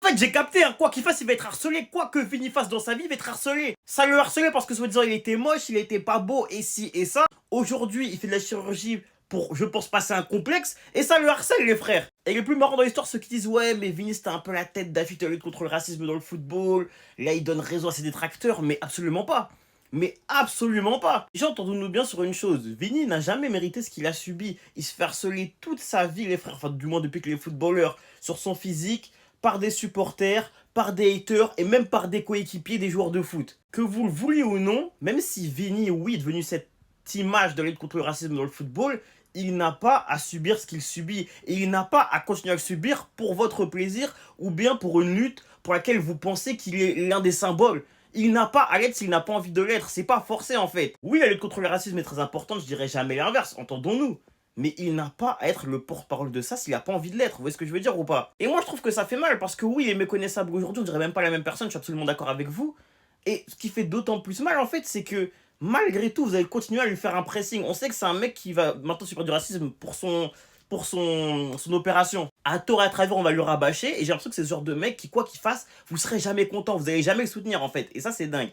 En fait, j'ai capté, hein, quoi qu'il fasse, il va être harcelé. Quoi que Vini fasse dans sa vie, il va être harcelé. Ça le harcelait parce que, soi-disant, il était moche, il était pas beau, et ci et ça. Aujourd'hui, il fait de la chirurgie pour, je pense, passer un complexe, et ça le harcèle, les frères. Et le plus marrant dans l'histoire, ceux qui disent, ouais, mais Vini, c'était un peu la tête d'affiche de la lutte contre le racisme dans le football. Là, il donne raison à ses détracteurs, mais absolument pas. Mais absolument pas. Déjà, entendons-nous bien sur une chose. Vini n'a jamais mérité ce qu'il a subi. Il se fait harceler toute sa vie, les frères. Enfin, du moins depuis que les footballeurs, sur son physique, par des supporters, par des haters et même par des coéquipiers des joueurs de foot. Que vous le vouliez ou non, même si Vini, oui, est devenu cette image de la lutte contre le racisme dans le football, il n'a pas à subir ce qu'il subit. Et il n'a pas à continuer à le subir pour votre plaisir ou bien pour une lutte pour laquelle vous pensez qu'il est l'un des symboles. Il n'a pas à l'être s'il n'a pas envie de l'être. C'est pas forcé en fait. Oui, la lutte contre le racisme est très importante, je dirais jamais l'inverse, entendons-nous. Mais il n'a pas à être le porte-parole de ça s'il n'a pas envie de l'être. Vous voyez ce que je veux dire ou pas? Et moi je trouve que ça fait mal parce que oui, il est méconnaissable aujourd'hui, on dirait même pas la même personne, je suis absolument d'accord avec vous. Et ce qui fait d'autant plus mal en fait, c'est que malgré tout, vous allez continuer à lui faire un pressing. On sait que c'est un mec qui va maintenant subir du racisme pour son opération. À tort et à travers, on va le rabâcher. Et j'ai l'impression que c'est ce genre de mec qui, quoi qu'il fasse, vous serez jamais content. Vous allez jamais le soutenir, en fait. Et ça, c'est dingue.